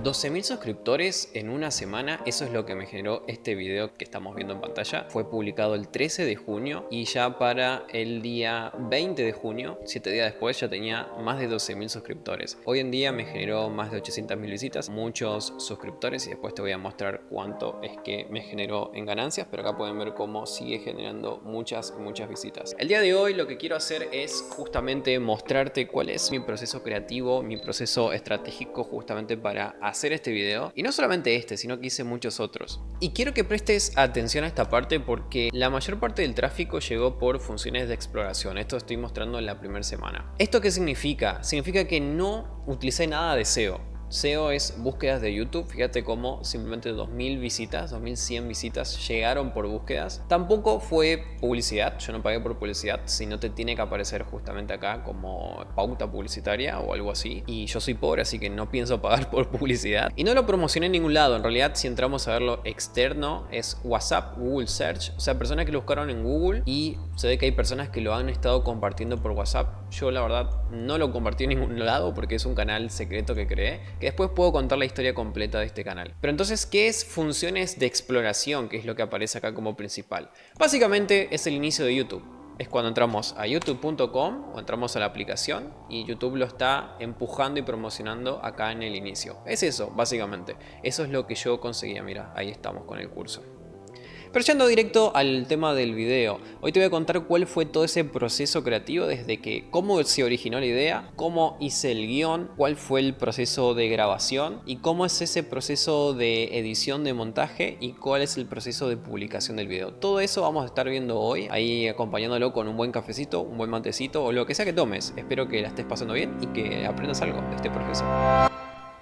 12.000 suscriptores en una semana, eso es lo que me generó este video que estamos viendo en pantalla. Fue publicado el 13 de junio y ya para el día 20 de junio, 7 días después, ya tenía más de 12.000 suscriptores. Hoy en día me generó más de 800.000 visitas, muchos suscriptores, y después te voy a mostrar cuánto es que me generó en ganancias, pero acá pueden ver cómo sigue generando muchas visitas. El día de hoy lo que quiero hacer es justamente mostrarte cuál es mi proceso creativo, mi proceso estratégico justamente para hacer este video. Y no solamente este, sino que hice muchos otros. Y quiero que prestes atención a esta parte porque la mayor parte del tráfico llegó por funciones de exploración. Esto estoy mostrando en la primera semana. ¿Esto qué significa? Significa que no utilicé nada de SEO. SEO es búsquedas de YouTube. Fíjate cómo simplemente 2.000 visitas, 2.100 visitas llegaron por búsquedas. Tampoco fue publicidad, yo no pagué por publicidad, sino te tiene que aparecer justamente acá como pauta publicitaria o algo así. Y yo soy pobre, así que no pienso pagar por publicidad. Y no lo promocioné en ningún lado. En realidad, si entramos a ver lo externo, es WhatsApp, Google Search. O sea, personas que lo buscaron en Google y se ve que hay personas que lo han estado compartiendo por WhatsApp. Yo la verdad no lo compartí en ningún lado porque es un canal secreto que creé, que después puedo contar la historia completa de este canal. Pero entonces, ¿qué es funciones de exploración? Que es lo que aparece acá como principal. Básicamente es el inicio de YouTube. Es cuando entramos a youtube.com o entramos a la aplicación y YouTube lo está empujando y promocionando acá en el inicio. Es eso, básicamente. Eso es lo que yo conseguía. Mira, ahí estamos con el curso. Pero yendo directo al tema del video, hoy te voy a contar cuál fue todo ese proceso creativo desde que cómo se originó la idea, cómo hice el guión, cuál fue el proceso de grabación y cómo es ese proceso de edición de montaje y cuál es el proceso de publicación del video. Todo eso vamos a estar viendo hoy, ahí acompañándolo con un buen cafecito, un buen matecito o lo que sea que tomes. Espero que la estés pasando bien y que aprendas algo de este proceso.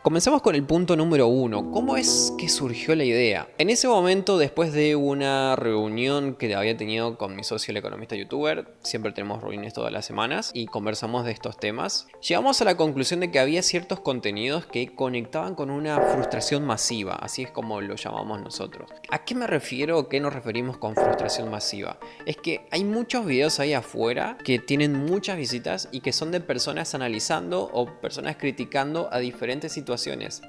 Comencemos con el punto número 1. ¿Cómo es que surgió la idea? En ese momento, después de una reunión que había tenido con mi socio, el economista youtuber, siempre tenemos reuniones todas las semanas y conversamos de estos temas, llegamos a la conclusión de que había ciertos contenidos que conectaban con una frustración masiva, así es como lo llamamos nosotros. ¿A qué me refiero o qué nos referimos con frustración masiva? Es que hay muchos videos ahí afuera que tienen muchas visitas y que son de personas analizando o personas criticando a diferentes situaciones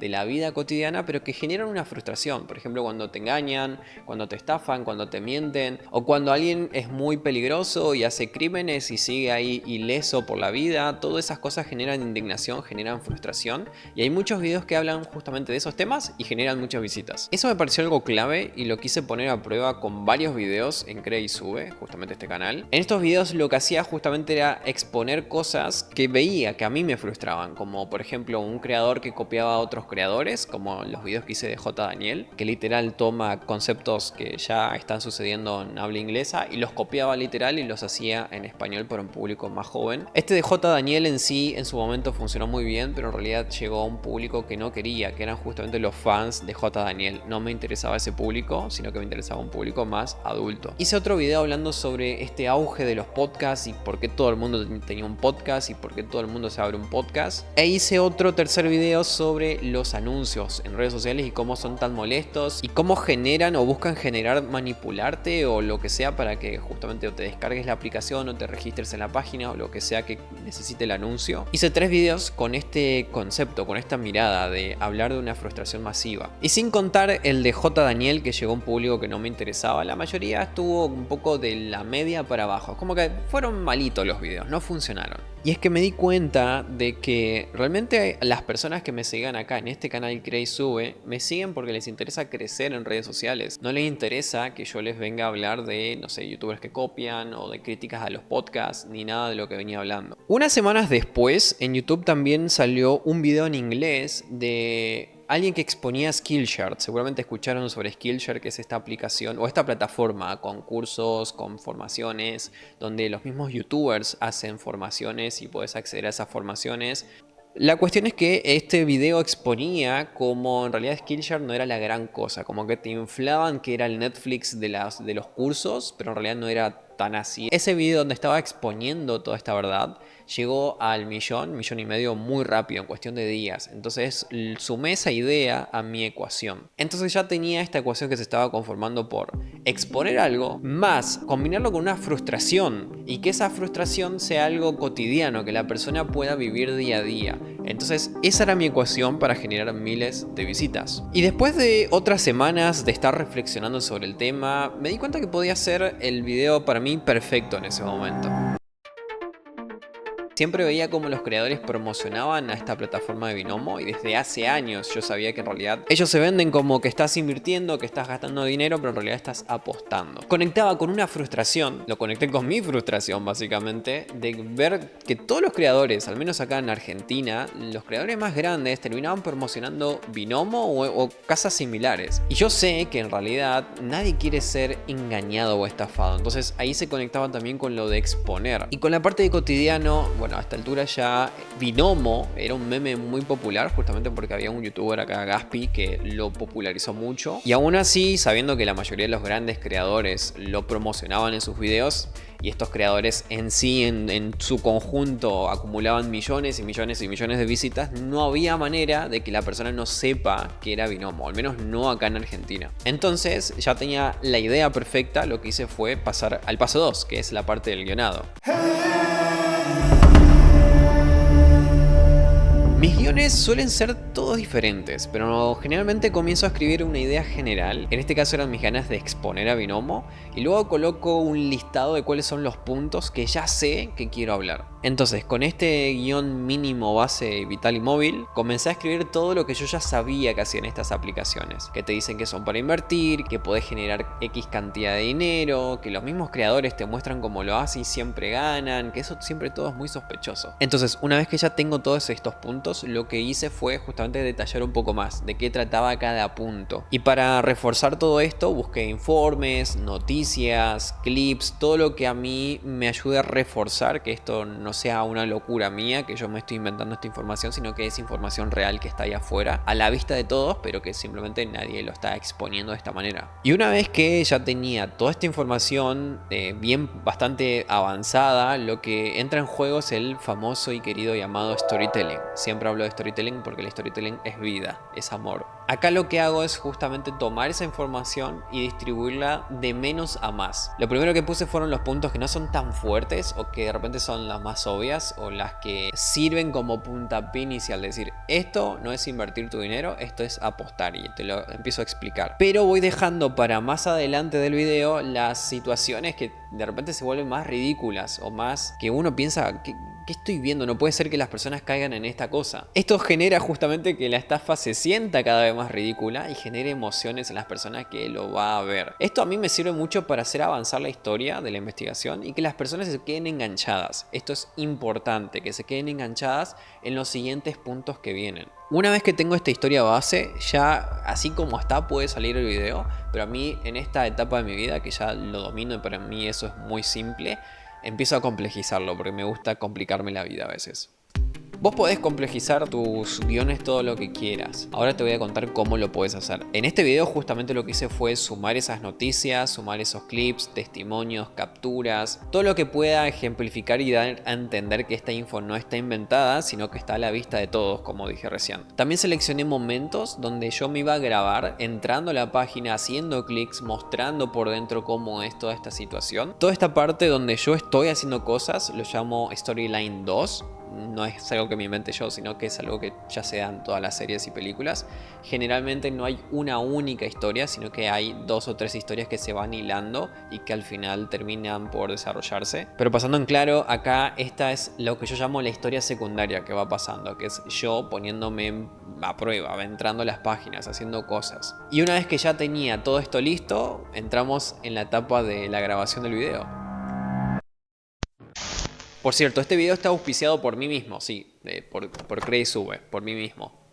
de la vida cotidiana, pero que generan una frustración. Por ejemplo, cuando te engañan, cuando te estafan, cuando te mienten, o cuando alguien es muy peligroso y hace crímenes y sigue ahí ileso por la vida. Todas esas cosas generan indignación, generan frustración, y hay muchos videos que hablan justamente de esos temas y generan muchas visitas. Eso me pareció algo clave y lo quise poner a prueba con varios videos en Crea y Sube, justamente este canal. En estos videos lo que hacía justamente era exponer cosas que veía que a mí me frustraban, como por ejemplo un creador que copiaba a otros creadores, como los videos que hice de J. Daniel, que literal toma conceptos que ya están sucediendo en habla inglesa y los copiaba literal y los hacía en español para un público más joven. Este de J. Daniel en sí en su momento funcionó muy bien, pero en realidad llegó a un público que no quería, que eran justamente los fans de J. Daniel. No me interesaba ese público, sino que me interesaba un público más adulto. Hice otro video hablando sobre este auge de los podcasts y por qué todo el mundo tenía un podcast y por qué todo el mundo se abre un podcast. E hice otro tercer video sobre los anuncios en redes sociales y cómo son tan molestos y cómo generan o buscan generar manipularte o lo que sea para que justamente te descargues la aplicación o te registres en la página o lo que sea que necesite el anuncio. Hice 3 videos con este concepto, con esta mirada de hablar de una frustración masiva. Y sin contar el de J. Daniel, que llegó a un público que no me interesaba, la mayoría estuvo un poco de la media para abajo. Como que fueron malitos los videos, no funcionaron. Y es que me di cuenta de que realmente las personas que me sigan acá en este canal Crea y Sube me siguen porque les interesa crecer en redes sociales. No les interesa que yo les venga a hablar de, no sé, youtubers que copian o de críticas a los podcasts, ni nada de lo que venía hablando. Unas semanas después, en YouTube también salió un video en inglés de alguien que exponía Skillshare. Seguramente escucharon sobre Skillshare, que es esta aplicación o esta plataforma con cursos, con formaciones, donde los mismos youtubers hacen formaciones y puedes acceder a esas formaciones. La cuestión es que este video exponía como en realidad Skillshare no era la gran cosa, como que te inflaban que era el Netflix de los cursos, pero en realidad no era tan así. Ese video donde estaba exponiendo toda esta verdad llegó al millón y medio muy rápido, en cuestión de días. Entonces sumé esa idea a mi ecuación. Entonces ya tenía esta ecuación que se estaba conformando por exponer algo, más combinarlo con una frustración y que esa frustración sea algo cotidiano, que la persona pueda vivir día a día. Entonces esa era mi ecuación para generar miles de visitas. Y después de otras semanas de estar reflexionando sobre el tema, me di cuenta que podía ser el video para mí perfecto en ese momento. Siempre veía cómo los creadores promocionaban a esta plataforma de Binomo y desde hace años yo sabía que en realidad ellos se venden como que estás invirtiendo, que estás gastando dinero, pero en realidad estás apostando. Conectaba con una frustración, lo conecté con mi frustración básicamente, de ver que todos los creadores, al menos acá en Argentina, los creadores más grandes terminaban promocionando Binomo o casas similares. Y yo sé que en realidad nadie quiere ser engañado o estafado, entonces ahí se conectaba también con lo de exponer. Y con la parte de cotidiano, bueno, a esta altura ya Binomo era un meme muy popular justamente porque había un youtuber acá, Gaspi, que lo popularizó mucho. Y aún así, sabiendo que la mayoría de los grandes creadores lo promocionaban en sus videos y estos creadores en sí, en su conjunto, acumulaban millones y millones y millones de visitas, no había manera de que la persona no sepa que era Binomo, al menos no acá en Argentina. Entonces ya tenía la idea perfecta, lo que hice fue pasar al paso 2, que es la parte del guionado. Mis guiones suelen ser todos diferentes, pero generalmente comienzo a escribir una idea general. En este caso eran mis ganas de exponer a Binomo y luego coloco un listado de cuáles son los puntos que ya sé que quiero hablar. Entonces, con este guión mínimo base vital y móvil, comencé a escribir todo lo que yo ya sabía que hacían estas aplicaciones. Que te dicen que son para invertir, que podés generar X cantidad de dinero, que los mismos creadores te muestran cómo lo hacen y siempre ganan, que eso siempre todo es muy sospechoso. Entonces, una vez que ya tengo todos estos puntos, lo que hice fue justamente detallar un poco más de qué trataba cada punto. Y para reforzar todo esto, busqué informes, noticias, clips, todo lo que a mí me ayude a reforzar que esto no sea una locura mía, que yo me estoy inventando esta información, sino que es información real que está ahí afuera, a la vista de todos, pero que simplemente nadie lo está exponiendo de esta manera. Y una vez que ya tenía toda esta información bastante avanzada, lo que entra en juego es el famoso y querido llamado storytelling. Siempre hablo de storytelling porque el storytelling es vida, es amor. Acá lo que hago es justamente tomar esa información y distribuirla de menos a más. Lo primero que puse fueron los puntos que no son tan fuertes o que de repente son las más obvias o las que sirven como puntapié inicial. Es decir, esto no es invertir tu dinero, esto es apostar, y te lo empiezo a explicar. Pero voy dejando para más adelante del video las situaciones que de repente se vuelven más ridículas o más que uno piensa ¿qué estoy viendo? No puede ser que las personas caigan en esta cosa. Esto genera justamente que la estafa se sienta cada vez más ridícula y genere emociones en las personas que lo va a ver. Esto a mí me sirve mucho para hacer avanzar la historia de la investigación y que las personas se queden enganchadas. Esto es importante, que se queden enganchadas en los siguientes puntos que vienen. Una vez que tengo esta historia base, ya así como está puede salir el video, pero a mí en esta etapa de mi vida que ya lo domino y para mí eso es muy simple, empiezo a complejizarlo porque me gusta complicarme la vida a veces. Vos podés complejizar tus guiones todo lo que quieras. Ahora te voy a contar cómo lo podés hacer. En este video justamente lo que hice fue sumar esas noticias, sumar esos clips, testimonios, capturas, todo lo que pueda ejemplificar y dar a entender que esta info no está inventada, sino que está a la vista de todos, como dije recién. También seleccioné momentos donde yo me iba a grabar entrando a la página, haciendo clics, mostrando por dentro cómo es toda esta situación. Toda esta parte donde yo estoy haciendo cosas lo llamo Storyline 2. No es algo que me invente yo, sino que es algo que ya se da en todas las series y películas. Generalmente no hay una única historia, sino que hay 2 o 3 historias que se van hilando y que al final terminan por desarrollarse. Pero pasando en claro, acá esta es lo que yo llamo la historia secundaria que va pasando, que es yo poniéndome a prueba, entrando a las páginas, haciendo cosas. Y una vez que ya tenía todo esto listo, entramos en la etapa de la grabación del video. Por cierto, este video está auspiciado por mí mismo, sí, por CreditSube, por mí mismo.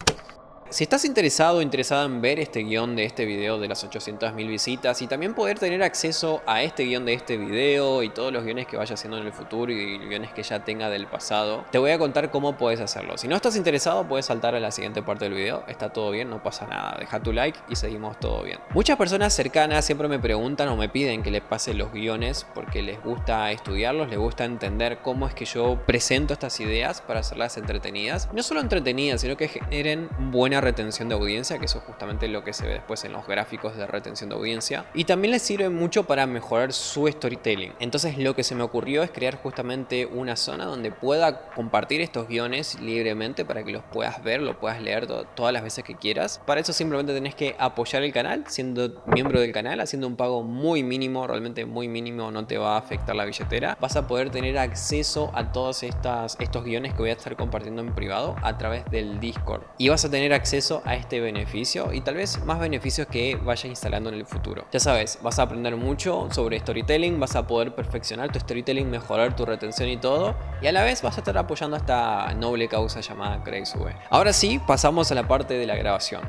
Si estás interesado o interesada en ver este guión de este video de las 800.000 visitas y también poder tener acceso a este guión de este video y todos los guiones que vaya haciendo en el futuro y guiones que ya tenga del pasado, te voy a contar cómo puedes hacerlo. Si no estás interesado, puedes saltar a la siguiente parte del video. Está todo bien, no pasa nada. Deja tu like y seguimos todo bien. Muchas personas cercanas siempre me preguntan o me piden que les pase los guiones porque les gusta estudiarlos, les gusta entender cómo es que yo presento estas ideas para hacerlas entretenidas. No solo entretenidas, sino que generen buena retención de audiencia, que eso es justamente lo que se ve después en los gráficos de retención de audiencia. Y también les sirve mucho para mejorar su storytelling. Entonces lo que se me ocurrió es crear justamente una zona donde pueda compartir estos guiones libremente para que los puedas ver, lo puedas leer todas las veces que quieras. Para eso simplemente tenés que apoyar el canal, siendo miembro del canal, haciendo un pago muy mínimo, realmente muy mínimo, no te va a afectar la billetera. Vas a poder tener acceso a todos estos guiones que voy a estar compartiendo en privado a través del Discord. Y vas a tener acceso a este beneficio y tal vez más beneficios que vaya instalando en el futuro. Ya sabes, vas a aprender mucho sobre storytelling, vas a poder perfeccionar tu storytelling, mejorar tu retención y todo. Y a la vez vas a estar apoyando a esta noble causa llamada CrazySube. Ahora sí, pasamos a la parte de la grabación.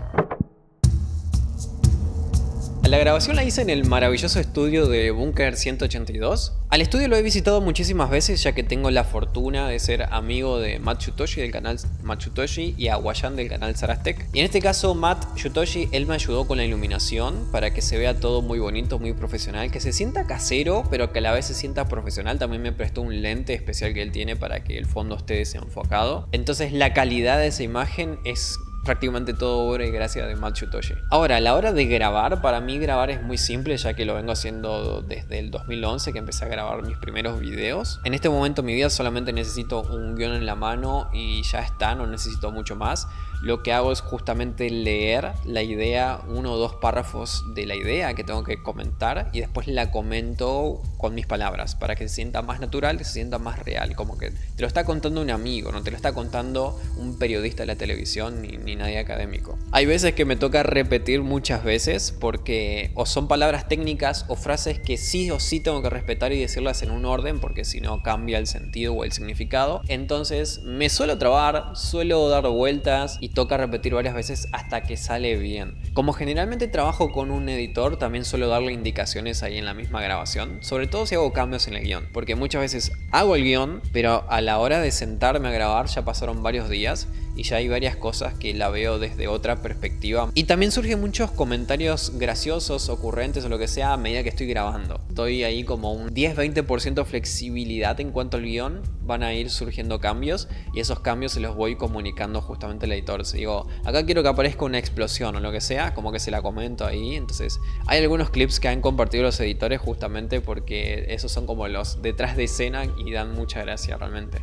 La grabación la hice en el maravilloso estudio de Bunker 182. Al estudio lo he visitado muchísimas veces ya que tengo la fortuna de ser amigo de Matt Shutoshi del canal Matt Shutoshi y Aguayan del canal Sarastec. Y en este caso Matt Shutoshi, él me ayudó con la iluminación para que se vea todo muy bonito, muy profesional, que se sienta casero pero que a la vez se sienta profesional. También me prestó un lente especial que él tiene para que el fondo esté desenfocado. Entonces la calidad de esa imagen es prácticamente todo obra y gracia de Matt Shutoshi. Ahora, a la hora de grabar, para mí grabar es muy simple, ya que lo vengo haciendo desde el 2011 que empecé a grabar mis primeros videos. En este momento de mi vida solamente necesito un guión en la mano y ya está, no necesito mucho más. Lo que hago es justamente leer la idea, 1 o 2 párrafos de la idea que tengo que comentar y después la comento con mis palabras para que se sienta más natural, que se sienta más real, como que te lo está contando un amigo, no te lo está contando un periodista de la televisión ni nadie académico. Hay veces que me toca repetir muchas veces porque o son palabras técnicas o frases que sí o sí tengo que respetar y decirlas en un orden porque si no cambia el sentido o el significado. Entonces me suelo trabar, suelo dar vueltas y toca repetir varias veces hasta que sale bien. Como generalmente trabajo con un editor, también suelo darle indicaciones ahí en la misma grabación, sobre todo si hago cambios en el guión, porque muchas veces hago el guión, pero a la hora de sentarme a grabar ya pasaron varios días y ya hay varias cosas que la veo desde otra perspectiva. Y también surgen muchos comentarios graciosos, ocurrentes o lo que sea a medida que estoy grabando. Estoy ahí como un 10-20% flexibilidad en cuanto al guión. Van a ir surgiendo cambios y esos cambios se los voy comunicando justamente al editor. Si digo, acá quiero que aparezca una explosión o lo que sea, como que se la comento ahí. Entonces hay algunos clips que han compartido los editores justamente porque esos son como los detrás de escena y dan mucha gracia realmente.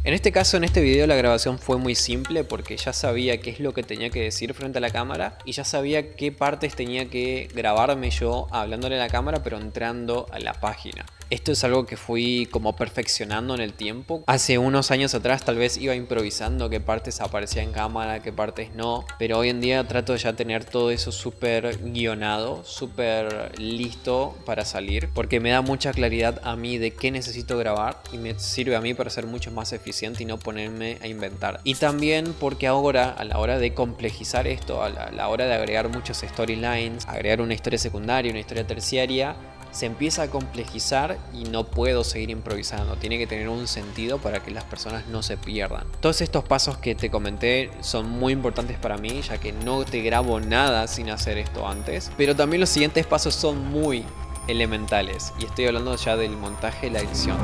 En este caso, en este video, la grabación fue muy simple porque ya sabía qué es lo que tenía que decir frente a la cámara y ya sabía qué partes tenía que grabarme yo hablándole a la cámara pero entrando a la página. Esto es algo que fui como perfeccionando en el tiempo. Hace unos años atrás tal vez iba improvisando qué partes aparecía en cámara, qué partes no, pero hoy en día trato de ya tener todo eso súper guionado, súper listo para salir, porque me da mucha claridad a mí de qué necesito grabar y me sirve a mí para ser mucho más eficiente y no ponerme a inventar. Y también porque ahora, a la hora de complejizar esto, a la hora de agregar muchos storylines, agregar una historia secundaria, una historia terciaria, se empieza a complejizar y no puedo seguir improvisando. Tiene que tener un sentido para que las personas no se pierdan. Todos estos pasos que te comenté son muy importantes para mí, ya que no te grabo nada sin hacer esto antes. Pero también los siguientes pasos son muy elementales. Y estoy hablando ya del montaje y la edición.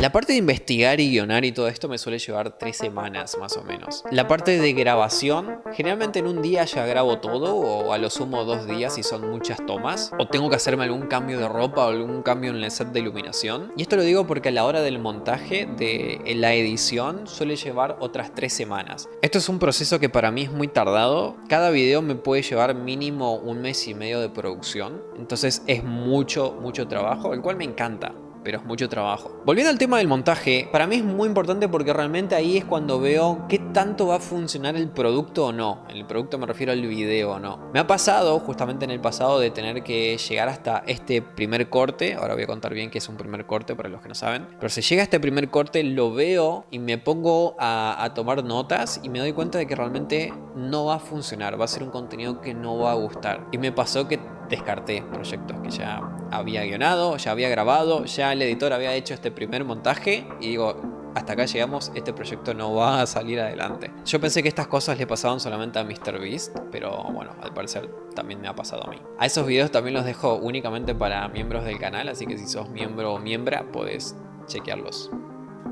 La parte de investigar y guionar y todo esto me suele llevar 3 semanas más o menos. La parte de grabación, generalmente en un día ya grabo todo o a lo sumo 2 días si son muchas tomas. O tengo que hacerme algún cambio de ropa o algún cambio en el set de iluminación. Y esto lo digo porque a la hora del montaje, de la edición, suele llevar otras 3 semanas. Esto es un proceso que para mí es muy tardado. Cada video me puede llevar mínimo 1 mes y medio de producción. Entonces es mucho trabajo, el cual me encanta, pero es mucho trabajo. Volviendo al tema del montaje, para mí es muy importante porque realmente ahí es cuando veo qué tanto va a funcionar el producto o no. El producto me refiero al video o no. Me ha pasado justamente en el pasado de tener que llegar hasta este primer corte. Ahora voy a contar bien qué es un primer corte para los que no saben. Pero si llega a este primer corte, lo veo y me pongo a tomar notas y me doy cuenta de que realmente no va a funcionar. Va a ser un contenido que no va a gustar. Y me pasó que descarté proyectos que ya había guionado, ya había grabado, ya el editor había hecho este primer montaje y digo, hasta acá llegamos, este proyecto no va a salir adelante. Yo pensé que estas cosas le pasaban solamente a MrBeast, pero bueno, al parecer también me ha pasado a mí. A esos videos también los dejo únicamente para miembros del canal, así que si sos miembro o miembra, podés chequearlos.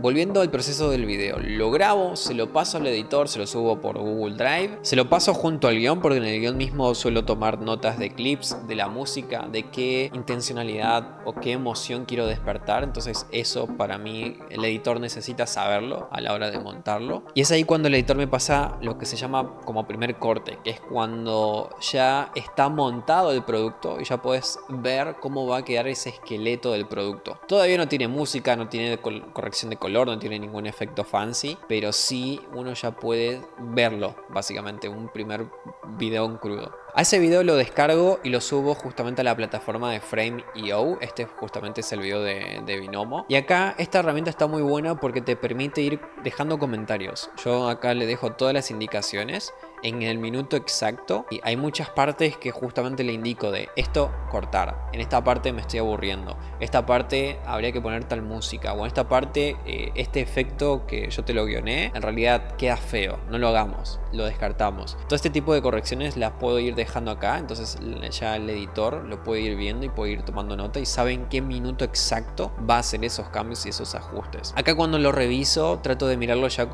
Volviendo al proceso del video, lo grabo, se lo paso al editor, se lo subo por Google Drive, se lo paso junto al guión porque en el guión mismo suelo tomar notas de clips, de la música, de qué intencionalidad o qué emoción quiero despertar, entonces eso para mí el editor necesita saberlo a la hora de montarlo. Y es ahí cuando el editor me pasa lo que se llama como primer corte, que es cuando ya está montado el producto y ya puedes ver cómo va a quedar ese esqueleto del producto. Todavía no tiene música, no tiene corrección de color, no tiene ningún efecto fancy, pero sí uno ya puede verlo, básicamente, un primer video en crudo. A ese video lo descargo y lo subo justamente a la plataforma de Frame.io. Este justamente es el video de Binomo. Y acá esta herramienta está muy buena porque te permite ir dejando comentarios. Yo acá le dejo todas las indicaciones en el minuto exacto y hay muchas partes que justamente le indico de esto cortar, en esta parte me estoy aburriendo, esta parte habría que poner tal música, o en esta parte este efecto que yo te lo guioné en realidad queda feo, no lo hagamos, lo descartamos. Todo este tipo de correcciones las puedo ir dejando acá, entonces ya el editor lo puede ir viendo y puede ir tomando nota y sabe en qué minuto exacto va a hacer esos cambios y esos ajustes. Acá cuando lo reviso trato de mirarlo ya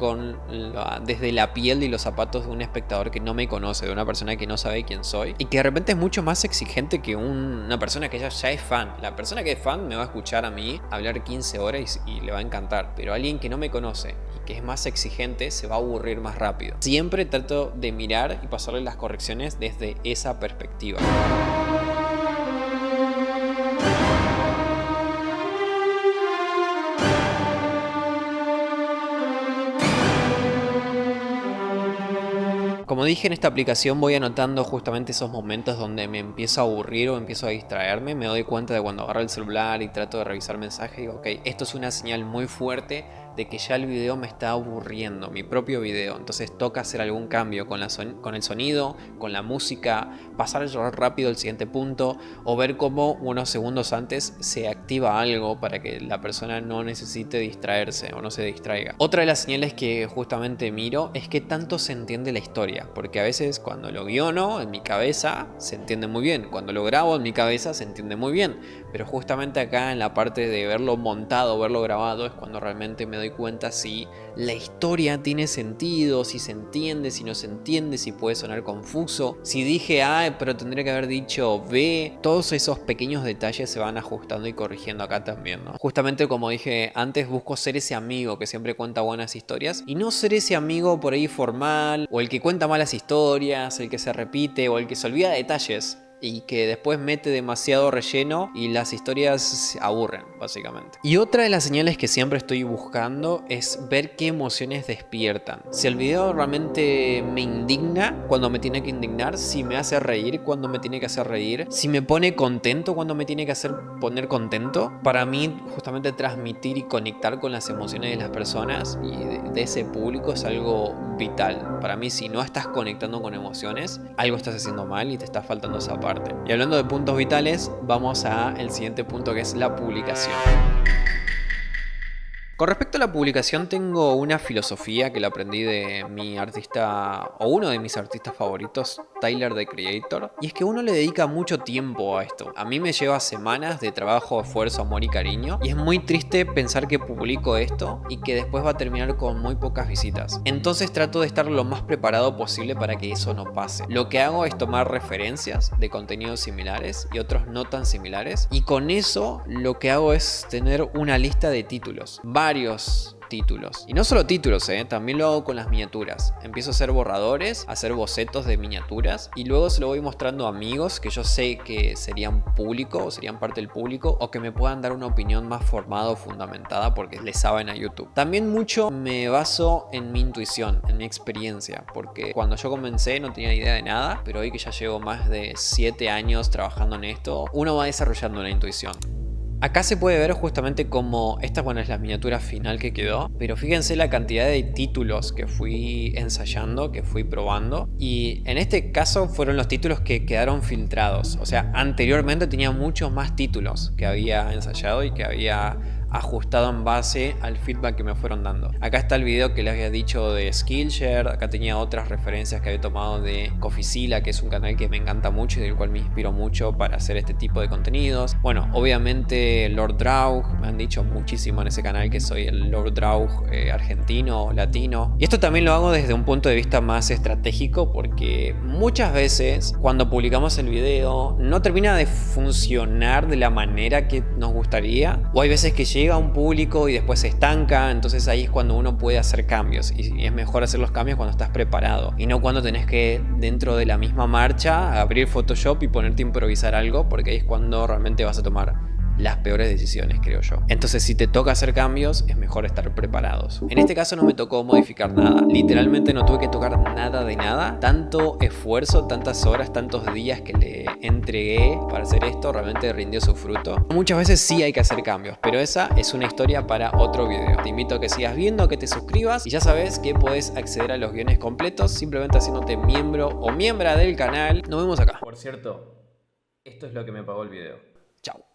desde la piel y los zapatos de un espectador que no me conoce, de una persona que no sabe quién soy y que de repente es mucho más exigente que una persona que ya es fan. La persona que es fan me va a escuchar a mí hablar 15 horas y le va a encantar, pero alguien que no me conoce y que es más exigente se va a aburrir más rápido. Siempre trato de mirar y pasarle las correcciones desde esa perspectiva. Como dije, en esta aplicación voy anotando justamente esos momentos donde me empiezo a aburrir o empiezo a distraerme. Me doy cuenta de cuando agarro el celular y trato de revisar mensajes y digo, ok, esto es una señal muy fuerte de que ya el video me está aburriendo, mi propio video. Entonces toca hacer algún cambio con el sonido, con la música, pasar rápido al siguiente punto o ver cómo unos segundos antes se activa algo para que la persona no necesite distraerse o no se distraiga. Otra de las señales que justamente miro es que tanto se entiende la historia, porque a veces cuando lo guiono en mi cabeza se entiende muy bien, cuando lo grabo en mi cabeza se entiende muy bien, pero justamente acá en la parte de verlo montado, verlo grabado es cuando realmente me doy cuenta si la historia tiene sentido, si se entiende, si no se entiende, si puede sonar confuso, si dije A pero tendría que haber dicho B. Todos esos pequeños detalles se van ajustando y corrigiendo acá también, ¿no? Justamente como dije antes, busco ser ese amigo que siempre cuenta buenas historias y no ser ese amigo por ahí formal o el que cuenta malas historias, el que se repite o el que se olvida de detalles y que después mete demasiado relleno y las historias se aburren, básicamente. Y otra de las señales que siempre estoy buscando es ver qué emociones despiertan. Si el video realmente me indigna cuando me tiene que indignar, si me hace reír cuando me tiene que hacer reír, si me pone contento cuando me tiene que hacer poner contento. Para mí, justamente transmitir y conectar con las emociones de las personas y de ese público es algo vital. Para mí, si no estás conectando con emociones, algo estás haciendo mal y te está faltando esa parte. Y hablando de puntos vitales, vamos al siguiente punto, que es la publicación. Con respecto a la publicación, tengo una filosofía que la aprendí de mi artista, o uno de mis artistas favoritos, Tyler, The Creator, y es que uno le dedica mucho tiempo a esto. A mí me lleva semanas de trabajo, esfuerzo, amor y cariño, y es muy triste pensar que publico esto y que después va a terminar con muy pocas visitas. Entonces trato de estar lo más preparado posible para que eso no pase. Lo que hago es tomar referencias de contenidos similares y otros no tan similares, y con eso lo que hago es tener una lista de títulos, varios títulos. Y no solo títulos, también lo hago con las miniaturas. Empiezo a hacer borradores, a hacer bocetos de miniaturas y luego se lo voy mostrando a amigos que yo sé que serían público o serían parte del público o que me puedan dar una opinión más formada o fundamentada porque le saben a YouTube. También mucho me baso en mi intuición, en mi experiencia, porque cuando yo comencé no tenía idea de nada, pero hoy que ya llevo más de 7 años trabajando en esto, uno va desarrollando una intuición. Acá se puede ver justamente como esta, bueno, es la miniatura final que quedó, pero fíjense la cantidad de títulos que fui ensayando, que fui probando, y en este caso fueron los títulos que quedaron filtrados. O sea, anteriormente tenía muchos más títulos que había ensayado y que había ajustado en base al feedback que me fueron dando. Acá está el video que les había dicho de Skillshare, acá tenía otras referencias que había tomado de Coffeezilla, que es un canal que me encanta mucho y del cual me inspiro mucho para hacer este tipo de contenidos. Bueno, obviamente Lord Draug, me han dicho muchísimo en ese canal que soy el Lord Draug argentino, latino. Y esto también lo hago desde un punto de vista más estratégico, porque muchas veces cuando publicamos el video no termina de funcionar de la manera que nos gustaría, o hay veces que llega a un público y después se estanca, entonces ahí es cuando uno puede hacer cambios, y es mejor hacer los cambios cuando estás preparado y no cuando tenés que dentro de la misma marcha abrir Photoshop y ponerte a improvisar algo, porque ahí es cuando realmente vas a tomar las peores decisiones, creo yo. Entonces, si te toca hacer cambios, es mejor estar preparados. En este caso no me tocó modificar nada. Literalmente no tuve que tocar nada de nada. Tanto esfuerzo, tantas horas, tantos días que le entregué para hacer esto, realmente rindió su fruto. Muchas veces sí hay que hacer cambios, pero esa es una historia para otro video. Te invito a que sigas viendo, que te suscribas, y ya sabes que puedes acceder a los guiones completos simplemente haciéndote miembro o miembra del canal. Nos vemos acá. Por cierto, esto es lo que me pagó el video. Chao.